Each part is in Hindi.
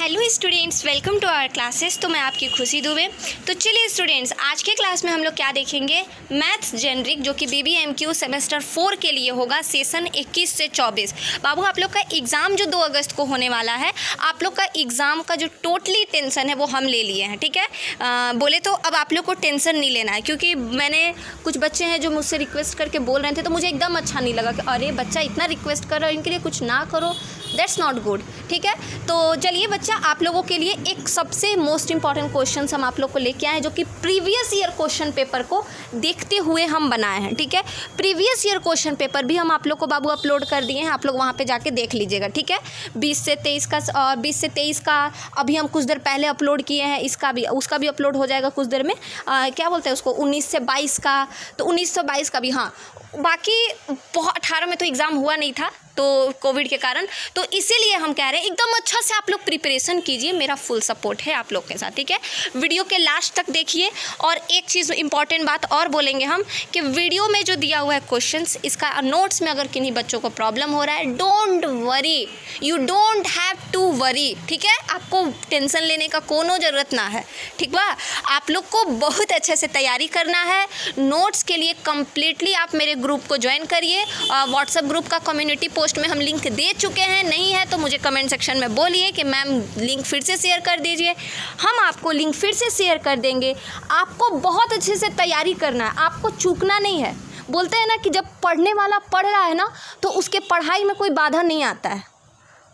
Hello students, welcome to our classes. तो मैं आपकी खुशी दुबे। तो चलिए स्टूडेंट्स, आज के क्लास में हम लोग क्या देखेंगे, मैथ्स जेनरिक जो कि BBMQ सेमेस्टर 4 के लिए होगा, सेशन 21 से 24। बाबू आप लोग का एग्ज़ाम जो 2 अगस्त को होने वाला है, आप लोग का एग्ज़ाम का जो टोटली टेंशन है वो हम ले लिए हैं, ठीक है। बोले तो अब आप लोग को टेंशन नहीं लेना है, क्योंकि मैंने कुछ बच्चे हैं जो मुझसे रिक्वेस्ट करके बोल रहे थे, तो मुझे एकदम अच्छा नहीं लगा कि अरे बच्चा इतना रिक्वेस्ट कर रहा है, इनके लिए कुछ ना करो, दैट्स नॉट गुड, ठीक है। तो चलिए बच्चा, आप लोगों के लिए एक सबसे मोस्ट इंपॉर्टेंट क्वेश्चन हम आप लोग को लेके आए हैं, जो कि प्रीवियस ईयर क्वेश्चन पेपर को देखते हुए हम बनाए हैं, ठीक है। प्रीवियस ईयर क्वेश्चन पेपर भी हम आप लोग को बाबू अपलोड कर दिए हैं, आप लोग वहाँ पे जाके देख लीजिएगा, ठीक है। 20 से 23 का और 20 से 23 का अभी हम कुछ देर पहले अपलोड किए हैं, इसका भी उसका भी अपलोड हो जाएगा कुछ देर में। क्या बोलते हैं उसको, 19 से 22 का, तो 19 से 22 का भी, हाँ। बाकी 18 में तो एग्ज़ाम हुआ नहीं था तो कोविड के कारण, तो इसीलिए हम कह रहे हैं एकदम अच्छा से आप लोग प्रिपरेशन कीजिए, मेरा फुल सपोर्ट है आप लोग के साथ, ठीक है। वीडियो के लास्ट तक देखिए। और एक चीज़ इंपॉर्टेंट बात और बोलेंगे हम कि वीडियो में जो दिया हुआ है क्वेश्चंस, इसका नोट्स में अगर किन्हीं बच्चों को प्रॉब्लम हो रहा है, don't worry, you don't have to worry, ठीक है। आपको टेंशन लेने का कोनो ज़रूरत ना है, ठीक बा। आप लोग को बहुत अच्छे से तैयारी करना है। नोट्स के लिए कम्प्लीटली आप मेरे ग्रुप को ज्वाइन करिए। व्हाट्सएप ग्रुप का कम्युनिटी पोस्ट में हम लिंक दे चुके हैं, नहीं है तो मुझे कमेंट सेक्शन में बोलिए कि मैम लिंक फिर से शेयर कर दीजिए, हम आपको लिंक फिर से शेयर कर देंगे। आपको बहुत अच्छे से तैयारी करना है, आपको चूकना नहीं है। बोलते हैं ना कि जब पढ़ने वाला पढ़ रहा है ना, तो उसके पढ़ाई में कोई बाधा नहीं आता है,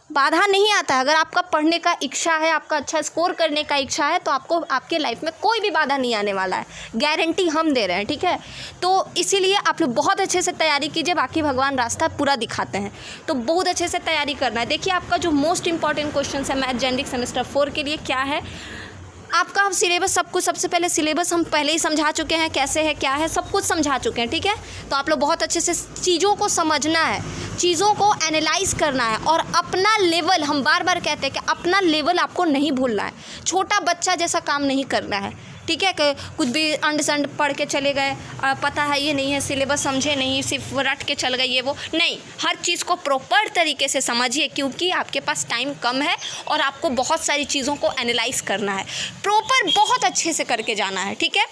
बाधा नहीं आता है। अगर आपका पढ़ने का इच्छा है, आपका अच्छा स्कोर करने का इच्छा है, तो आपको आपके लाइफ में कोई भी बाधा नहीं आने वाला है, गारंटी हम दे रहे हैं, ठीक है। तो इसीलिए आप लोग बहुत अच्छे से तैयारी कीजिए, बाकी भगवान रास्ता पूरा दिखाते हैं, तो बहुत अच्छे से तैयारी करना है। देखिए आपका जो मोस्ट इंपॉर्टेंट क्वेश्चन है मैथ जेनरिक सेमेस्टर 4 के लिए क्या है, आपका हम सिलेबस सब कुछ, सबसे पहले सिलेबस हम पहले ही समझा चुके हैं, कैसे है क्या है सब कुछ समझा चुके हैं, ठीक है। तो आप लोग बहुत अच्छे से चीज़ों को समझना है, चीज़ों को एनालाइज करना है, और अपना लेवल, हम बार बार कहते हैं कि अपना लेवल आपको नहीं भूलना है। छोटा बच्चा जैसा काम नहीं करना है, ठीक है। कि कुछ भी अंड संड पढ़ के चले गए, पता है ये नहीं है, सिलेबस समझे नहीं, सिर्फ रट के चल गए, ये वो नहीं। हर चीज़ को प्रॉपर तरीके से समझिए, क्योंकि आपके पास टाइम कम है और आपको बहुत सारी चीज़ों को एनालाइज करना है, प्रॉपर बहुत अच्छे से करके जाना है, ठीक है।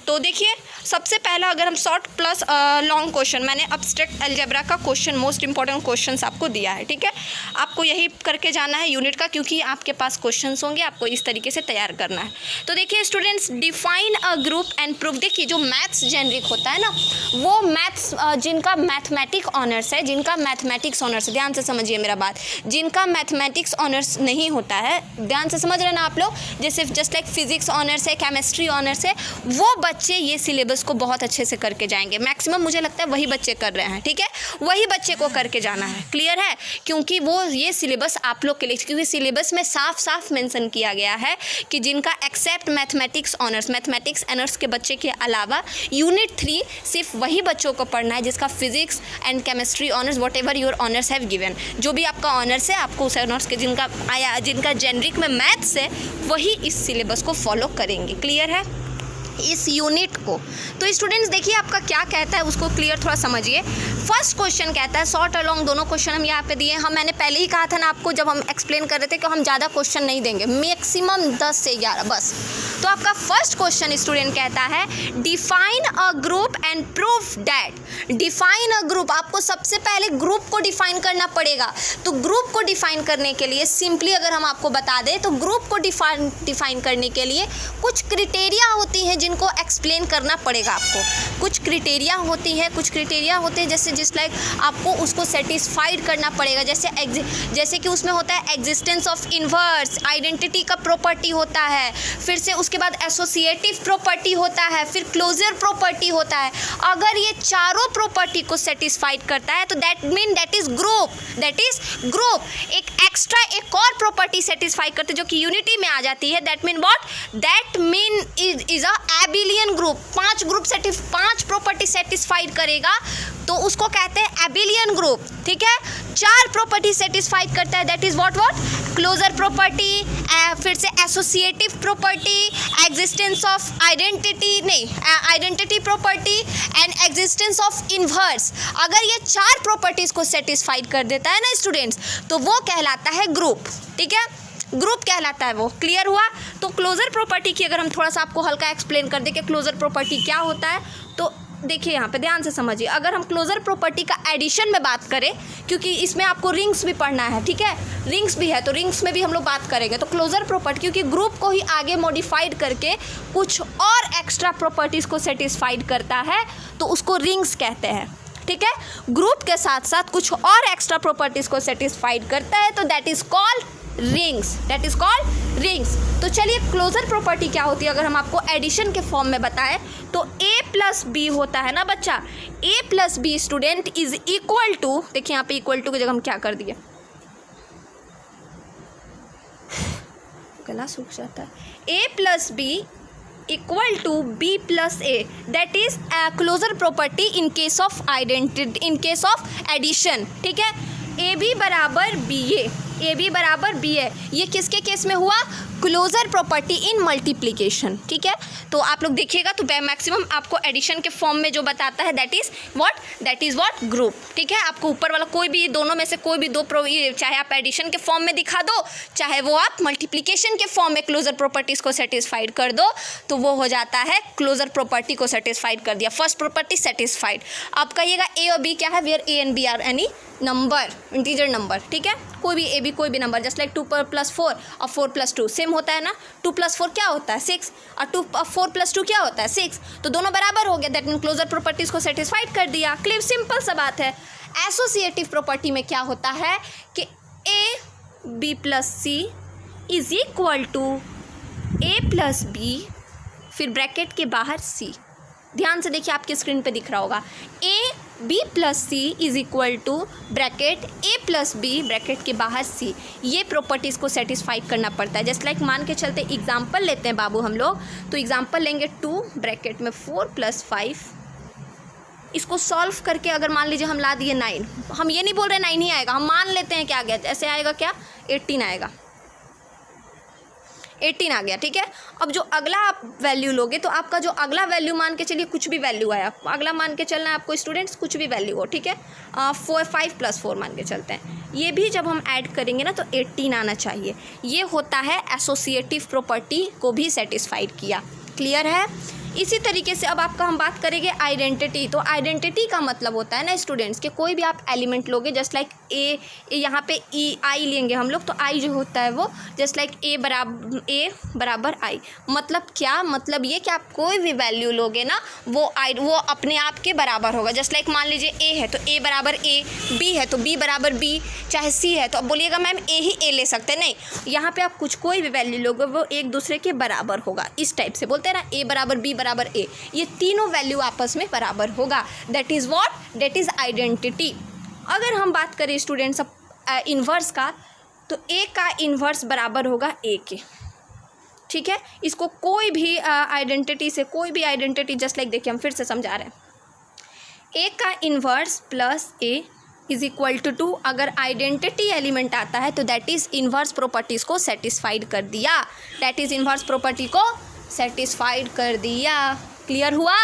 तो देखिए सबसे पहला, अगर हम शॉर्ट प्लस लॉन्ग क्वेश्चन, मैंने अब्स्ट्रैक्ट अलजेब्रा का क्वेश्चन, मोस्ट इंपॉर्टेंट क्वेश्चंस आपको दिया है, ठीक है। आपको यही करके जाना है यूनिट का, क्योंकि आपके पास क्वेश्चंस होंगे, आपको इस तरीके से तैयार करना है। तो देखिए students, define a group and proof. देखिए जो मैथ्स जेनरिक होता है ना, वो मैथ्स जिनका मैथमेटिक्स ऑनर्स है, जिनका मैथमेटिक्स ऑनर्स, ध्यान से समझिए मेरा बात, जिनका मैथमेटिक्स ऑनर्स नहीं होता है, ध्यान से समझ रहे ना आप लोग, जैसे जस्ट लाइक फिजिक्स ऑनर्स है, केमिस्ट्री ऑनर्स है, वो बच्चे ये सिलेबस को बहुत अच्छे से करके जाएंगे। मैक्सिमम मुझे लगता है वही बच्चे कर रहे हैं, ठीक है, वही बच्चे को करके जाना है, क्लियर है। क्योंकि वो ये सिलेबस आप लोग के लिए, क्योंकि सिलेबस में साफ साफ मेंशन किया गया है कि जिनका except mathematics honours, mathematics honours के बच्चे के अलावा यूनिट 3 सिर्फ वही बच्चों को पढ़ना है जिसका physics and chemistry honours, what ever your honours have given, जो भी आपका ऑनर्स है, आपको उस ऑनर्स के जिनका जेनरिक में मैथ्स है, वही इस सिलेबस को फॉलो करेंगे, क्लियर है, इस यूनिट को। तो स्टूडेंट्स देखिए आपका क्या कहता है, उसको क्लियर थोड़ा समझिए। फर्स्ट क्वेश्चन कहता है शॉर्ट अलॉन्ग, दोनों क्वेश्चन हम यहाँ पे दिए हैं। मैंने पहले ही कहा था ना आपको, जब हम एक्सप्लेन कर रहे थे कि हम ज़्यादा क्वेश्चन नहीं देंगे, मैक्सिमम 10 से 11 बस। तो आपका फर्स्ट क्वेश्चन स्टूडेंट कहता है define a group and proof that. Define a group, आपको सबसे पहले ग्रुप को डिफाइन करना पड़ेगा। तो ग्रुप को डिफाइन करने के लिए सिंपली अगर हम आपको बता दें, तो ग्रुप को डिफाइन करने के लिए कुछ क्रिटेरिया होती हैं जिनको एक्सप्लेन करना पड़ेगा आपको। कुछ क्रिटेरिया होती है, कुछ क्रिटेरिया होते हैं जैसे जिस लाइक आपको उसको सेटिस्फाइड करना पड़ेगा। जैसे कि उसमें होता है एग्जिस्टेंस ऑफ इन्वर्स, आइडेंटिटी का प्रॉपर्टी होता है, फिर से उसके बाद एसोसिएटिव प्रॉपर्टी होता है, फिर क्लोजर प्रॉपर्टी होता है। अगर ये चारों प्रॉपर्टी को सेटिस्फाइड करता है तो दैट इज ग्रुप। एक एक्स्ट्रा एक और प्रॉपर्टी सेटिस्फाई करते जो कि यूनिटी में आ जाती है, that mean is a abelian group. 5 property satisfied करेगा तो उसको कहते हैं एबिलियन ग्रुप, ठीक है। 4 प्रॉपर्टी सेटिस्फाइड करता है, that is what closure property, फिर से associative property, existence of identity property and existence of inverse. अगर ये 4 प्रॉपर्टीज को सेटिस्फाइड कर देता है ना स्टूडेंट्स, तो वो कहलाता है ग्रुप, ठीक है। ग्रुप कहलाता है वो। क्लियर हुआ? तो क्लोजर प्रॉपर्टी की अगर हम थोड़ा सा आपको हल्का एक्सप्लेन कर दें कि क्लोजर प्रॉपर्टी क्या होता है, तो देखिए यहाँ पे ध्यान से समझिए। अगर हम क्लोजर प्रॉपर्टी का एडिशन में बात करें, क्योंकि इसमें आपको रिंग्स भी पढ़ना है, ठीक है, रिंग्स भी है, तो रिंग्स में भी हम लोग बात करेंगे। तो क्लोजर प्रॉपर्टी क्योंकि ग्रुप को ही आगे मॉडिफाइड करके कुछ और एक्स्ट्रा प्रॉपर्टीज़ को सेटिस्फाइड करता है, तो उसको रिंग्स कहते हैं। ठीक है, ग्रुप के साथ साथ कुछ और एक्स्ट्रा प्रॉपर्टीज़ को सेटिस्फाइड करता है, तो that is called rings, that is called rings. तो चलिए क्लोजर प्रॉपर्टी क्या होती है अगर हम आपको एडिशन के फॉर्म में बताएं, तो a प्लस बी होता है ना बच्चा। a plus B student is equal to, देखिए यहाँ पे इक्वल टू की जगह हम क्या कर दिए, गला सूख जाता है। a plus B equal to B plus A, that is closure property in case of identity, in case of addition. ठीक है, ए बी बराबर बी ए बी बराबर बी ए, ये किसके केस में हुआ? Closure property in multiplication. ठीक है, तो आप लोग देखिएगा तो मैक्सिमम आपको एडिशन के फॉर्म में जो बताता है दैट इज़ व्हाट ग्रुप। ठीक है, आपको ऊपर वाला कोई भी दोनों में से कोई भी दो चाहे आप एडिशन के फॉर्म में दिखा दो, चाहे वो आप मल्टीप्लिकेशन के फॉर्म में क्लोजर प्रॉपर्टीज़ को सेटिस्फाइड कर दो, तो वो हो जाता है क्लोजर प्रॉपर्टी को सेटिस्फाइड कर दिया, फर्स्ट प्रॉपर्टी सेटिस्फाइड। आप कहिएगा ए और बी क्या है, where A and B are any number, integer number. ठीक है, कोई भी ए बी कोई भी नंबर, जस्ट लाइक 2 + 4 और 4 + 2 सेम होता है ना। 2 + 4 क्या होता है? 6, और 4 + 2 क्या होता है? 6, तो दोनों बराबर हो गया, दैट मीन क्लोजर प्रॉपर्टीज़ को सेटिस्फाइड कर दिया। क्लियर, सिंपल सा बात है। एसोसिएटिव प्रॉपर्टी में क्या होता है कि A B plus C is equal to A plus B, फिर ब्रैकेट के बाहर सी। ध्यान से देखिए, आपके स्क्रीन पे दिख रहा होगा, A B plus C is equal to bracket A plus B bracket के बाहर सी। ये प्रॉपर्टीज़ को सेटिस्फाइड करना पड़ता है। जस्ट लाइक मान के चलते एग्जाम्पल लेते हैं बाबू हम लोग, तो एग्जाम्पल लेंगे 2 ब्रैकेट में 4 + 5, इसको सॉल्व करके अगर मान लीजिए हम ला दिए 9, हम ये नहीं बोल रहे 9 ही आएगा, हम मान लेते हैं क्या आ गया, ऐसे आएगा क्या, 18 आएगा, 18 आ गया। ठीक है, अब जो अगला आप वैल्यू लोगे, तो आपका जो अगला वैल्यू मान के चलिए कुछ भी वैल्यू आया, अगला मान के चलना है आपको स्टूडेंट्स, कुछ भी वैल्यू हो। ठीक है, 5 + 4 मान के चलते हैं, ये भी जब हम ऐड करेंगे ना तो 18 आना चाहिए। ये होता है एसोसिएटिव प्रॉपर्टी को भी सेटिस्फाइड किया। क्लियर है? इसी तरीके से अब आपका हम बात करेंगे आइडेंटिटी। तो आइडेंटिटी का मतलब होता है ना स्टूडेंट्स कि कोई भी आप एलिमेंट लोगे, जस्ट लाइक ए, यहाँ पे ई आई लेंगे हम लोग, तो आई जो होता है वो जस्ट लाइक ए बराबर आई। मतलब क्या? मतलब ये कि आप कोई भी वैल्यू लोगे ना वो अपने आप के बराबर होगा। जस्ट लाइक मान लीजिए ए है तो ए बराबर ए, बी है तो बी बराबर बी, चाहे सी है तो अब बोलिएगा मैम ए ही ए ले सकते हैं, नहीं, यहाँ पे आप कुछ कोई भी वैल्यू लोगे वो एक दूसरे के बराबर होगा। इस टाइप से बोलते हैं ना, ए बराबर बी बराबर ए, ये तीनों वैल्यू आपस में बराबर होगा, that is what, that is identity. अगर हम बात करें स्टूडेंट्स इन्वर्स का, तो ए का इन्वर्स बराबर होगा ए के। ठीक है, इसको कोई भी आइडेंटिटी से, कोई भी आइडेंटिटी, जस्ट लाइक देखिए हम फिर से समझा रहे हैं, ए का inverse plus A is equal to 2। अगर आइडेंटिटी एलिमेंट आता है तो दैट इज़ इन्वर्स प्रॉपर्टीज़ को सेटिस्फाइड कर दिया, दैट इज़ इन्वर्स प्रॉपर्टी को सेटिस्फाइड कर दिया। क्लियर हुआ?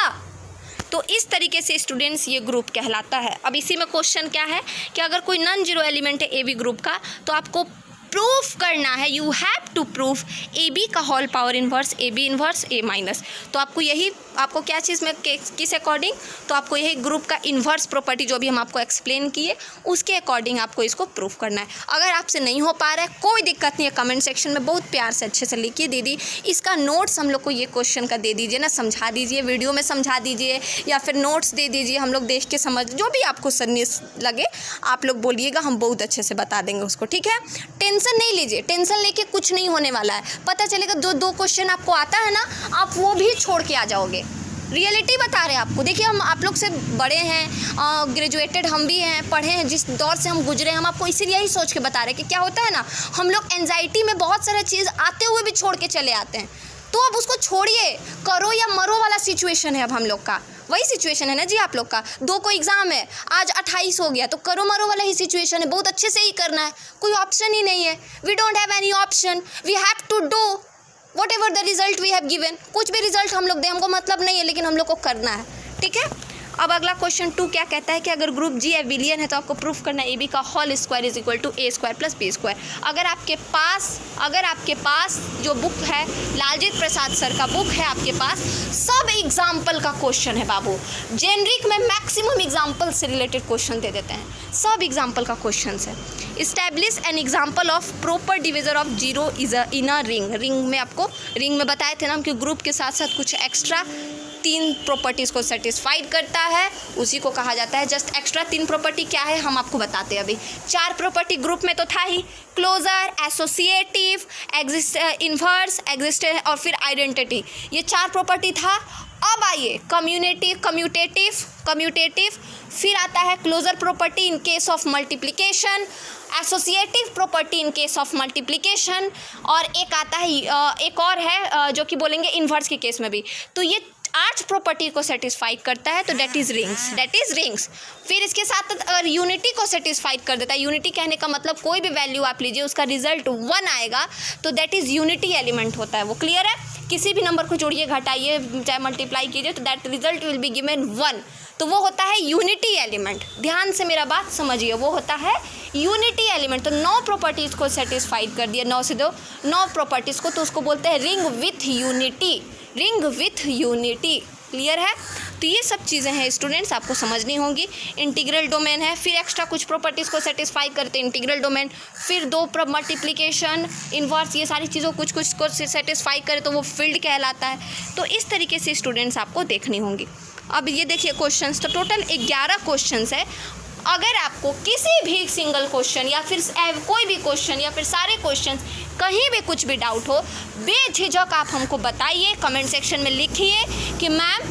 तो इस तरीके से स्टूडेंट्स ये ग्रुप कहलाता है। अब इसी में क्वेश्चन क्या है कि अगर कोई नॉन जीरो एलिमेंट है ए बी ग्रुप का, तो आपको प्रूफ करना है, you have to proof A B का whole power inverse A B inverse A minus. तो आपको यही, आपको क्या चीज़ में किस अकॉर्डिंग, तो आपको यही ग्रुप का इन्वर्स प्रॉपर्टी जो भी हम आपको एक्सप्लेन किए उसके अकॉर्डिंग आपको इसको प्रूफ करना है। अगर आपसे नहीं हो पा रहा है कोई दिक्कत नहीं है, कमेंट सेक्शन में बहुत प्यार से अच्छे से लिखिए, दीदी इसका नोट्स हम लोग को ये क्वेश्चन का दे दीजिए ना, समझा दीजिए, वीडियो में समझा दीजिए या फिर नोट्स दे दीजिए, हम लोग देख के समझ, जो भी आपको सन्नी लगे आप लोग बोलिएगा, हम बहुत अच्छे से बता देंगे उसको। ठीक है, टेंशन नहीं लीजिए, टेंशन लेके कुछ नहीं होने वाला है। पता चलेगा जो 2 क्वेश्चन आपको आता है ना, आप वो भी छोड़ के आ जाओगे। रियलिटी बता रहे हैं आपको। देखिए हम आप लोग से बड़े हैं, ग्रेजुएटेड हम भी हैं, पढ़े हैं, जिस दौर से हम गुजरे, हम आपको इसीलिए ही सोच के बता रहे हैं कि क्या होता है ना, हम लोग एंजाइटी में बहुत सारा चीज़ आते हुए भी छोड़ के चले आते हैं, तो अब उसको छोड़िए, करो या मरो वाला सिचुएशन है अब हम लोग का, वही सिचुएशन है ना जी आप लोग का। 2 को एग्ज़ाम है, आज 28 हो गया, तो करो मरो वाला ही सिचुएशन है, बहुत अच्छे से ही करना है, कोई ऑप्शन ही नहीं है। We don't have any option, we have to do whatever the result we have given. कुछ भी रिजल्ट हम लोग दें, हमको मतलब नहीं है, लेकिन हम लोग को करना है। ठीक है, अब अगला क्वेश्चन 2 क्या कहता है कि अगर ग्रुप जी एबिलियन है तो आपको प्रूफ करना है ए बी का whole square is equal to A square plus B square. अगर आपके पास जो बुक है लालजीत प्रसाद सर का बुक है आपके पास, सब एग्जाम्पल का क्वेश्चन है बाबू। जेनरिक में मैक्सिमम एग्जाम्पल से रिलेटेड क्वेश्चन दे देते हैं, सब एग्जाम्पल का क्वेश्चन है। Establish an example of proper divisor of zero is in a ring. Ring में बताए थे ना हम कि ग्रुप के साथ साथ कुछ एक्स्ट्रा 3 प्रॉपर्टीज़ को सेटिस्फाइड करता है, उसी को कहा जाता है। जस्ट एक्स्ट्रा 3 प्रॉपर्टी क्या है हम आपको बताते हैं अभी। 4 प्रॉपर्टी ग्रुप में तो था ही, क्लोजर, एसोसिएटिव, इन्वर्स, एग्जिस्टेंस और फिर आइडेंटिटी, ये 4 प्रॉपर्टी था। अब आइए कम्यूटेटिव, फिर आता है closure property in case of multiplication, associative property in case of multiplication, और एक आता है एक और है जो कि बोलेंगे इन्वर्स के केस में भी। तो ये 8 प्रॉपर्टी को सेटिस्फाई करता है, तो दैट इज रिंग्स। फिर इसके साथ अगर यूनिटी को सेटिस्फाई कर देता है, यूनिटी कहने का मतलब कोई भी वैल्यू आप लीजिए उसका रिजल्ट 1 आएगा, तो दैट इज यूनिटी एलिमेंट होता है वो। क्लियर है? किसी भी नंबर को जोड़िए, घटाइए, चाहे मल्टीप्लाई कीजिए, तो that result will be given 1, तो वो होता है यूनिटी एलिमेंट। ध्यान से मेरा बात समझिए, वो होता है यूनिटी एलिमेंट। तो 9 प्रॉपर्टीज़ को सेटिस्फाइड कर दिया, 9 से 2 9 प्रॉपर्टीज़ को, तो उसको बोलते हैं रिंग विथ यूनिटी। क्लियर है? तो ये सब चीज़ें हैं स्टूडेंट्स, आपको समझनी होंगी। इंटीग्रल डोमेन है, फिर एक्स्ट्रा कुछ प्रॉपर्टीज़ को सेटिस्फाई करते हैं इंटीग्रल डोमेन, फिर 2 मल्टीप्लिकेशन, इन्वर्स, ये सारी चीज़ों कुछ को सेटिस्फाई करे तो वो फील्ड कहलाता है। तो इस तरीके से स्टूडेंट्स आपको देखनी होंगी। अब ये देखिए क्वेश्चंस, तो टोटल 11 क्वेश्चंस है। अगर आपको किसी भी सिंगल क्वेश्चन या फिर कोई भी क्वेश्चन या फिर सारे क्वेश्चन कहीं भी कुछ भी डाउट हो, बेझिझक आप हमको बताइए, कमेंट सेक्शन में लिखिए कि मैम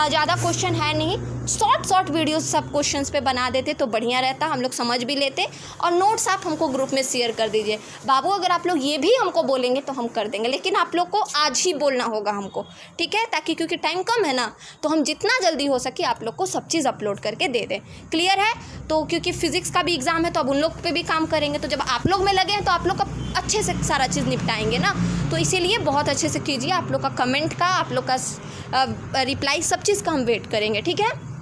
ज़्यादा क्वेश्चन है नहीं, शॉर्ट वीडियोस सब क्वेश्चंस पे बना देते तो बढ़िया रहता, हम लोग समझ भी लेते, और नोट्स आप हमको ग्रुप में शेयर कर दीजिए। बाबू अगर आप लोग ये भी हमको बोलेंगे तो हम कर देंगे, लेकिन आप लोग को आज ही बोलना होगा हमको, ठीक है? ताकि क्योंकि टाइम कम है ना, तो हम जितना जल्दी हो सके आप लोग को सब चीज़ अपलोड करके दे दें। क्लियर है? तो क्योंकि फिजिक्स का भी एग्ज़ाम है तो अब उन लोग पे भी काम करेंगे, तो जब आप लोग में लगे हैं तो आप लोग का अच्छे से सारा चीज़ निपटाएंगे ना, तो इसीलिए बहुत अच्छे से कीजिए। आप लोग का कमेंट का, आप लोग का रिप्लाई, सब चीज़ का हम वेट करेंगे, ठीक है?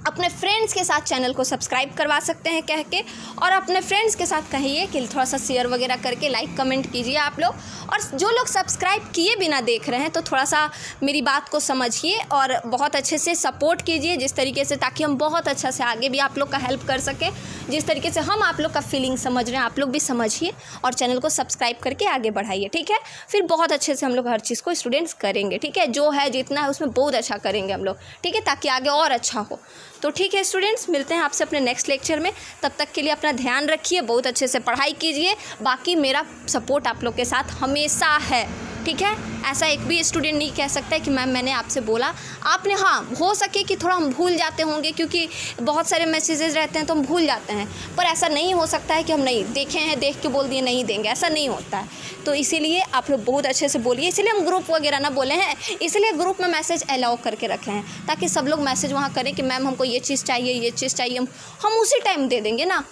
अपने फ्रेंड्स के साथ चैनल को सब्सक्राइब करवा सकते हैं कह के, और अपने फ्रेंड्स के साथ कहिए कि थोड़ा सा शेयर वगैरह करके लाइक कमेंट कीजिए आप लोग। और जो लोग सब्सक्राइब किए बिना देख रहे हैं तो थोड़ा सा मेरी बात को समझिए और बहुत अच्छे से सपोर्ट कीजिए, जिस तरीके से, ताकि हम बहुत अच्छा से आगे भी आप लोग का हेल्प कर सकें। जिस तरीके से हम आप लोग का फीलिंग समझ रहे हैं, आप लोग भी समझिए और चैनल को सब्सक्राइब करके आगे बढ़ाइए, ठीक है? फिर बहुत अच्छे से हम लोग हर चीज़ को स्टूडेंट्स करेंगे, ठीक है? जो है जितना है उसमें बहुत अच्छा करेंगे हम लोग, ठीक है? ताकि आगे और अच्छा हो। तो ठीक है स्टूडेंट्स, मिलते हैं आपसे अपने नेक्स्ट लेक्चर में। तब तक के लिए अपना ध्यान रखिए, बहुत अच्छे से पढ़ाई कीजिए। बाकी मेरा सपोर्ट आप लोग के साथ हमेशा है, ठीक है? ऐसा एक भी स्टूडेंट नहीं कह सकता है कि मैम मैंने आपसे बोला, आपने, हाँ हो सके कि थोड़ा हम भूल जाते होंगे क्योंकि बहुत सारे मैसेजेस रहते हैं तो हम भूल जाते हैं, पर ऐसा नहीं हो सकता है कि हम नहीं देखे हैं, देख के बोल दिए नहीं देंगे, ऐसा नहीं होता है। तो इसीलिए आप लोग बहुत अच्छे से बोलिए, इसीलिए हम ग्रुप वगैरह ना बोले हैं, इसलिए ग्रुप में मैसेज अलाउ करके रखे हैं, ताकि सब लोग मैसेज वहाँ करें कि मैम हमको ये चीज़ चाहिए, हम उसी टाइम दे देंगे ना।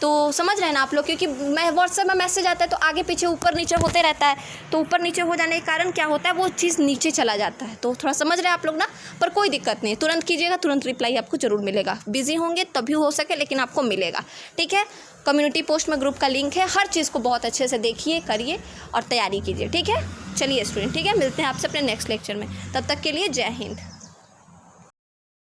तो समझ रहे हैं ना आप लोग, क्योंकि मैं व्हाट्सएप में मैसेज आता है तो आगे पीछे ऊपर नीचे होते रहता है, तो ऊपर नीचे हो जाने के कारण क्या होता है, वो चीज़ नीचे चला जाता है। तो थोड़ा समझ रहे हैं आप लोग ना, पर कोई दिक्कत नहीं, तुरंत कीजिएगा, तुरंत रिप्लाई आपको ज़रूर मिलेगा। बिजी होंगे तभी हो सके, लेकिन आपको मिलेगा, ठीक है? कम्युनिटी पोस्ट में ग्रुप का लिंक है, हर चीज़ को बहुत अच्छे से देखिए, करिए और तैयारी कीजिए, ठीक है? चलिए स्टूडेंट, ठीक है? मिलते हैं आपसे अपने नेक्स्ट लेक्चर में, तब तक के लिए जय हिंद।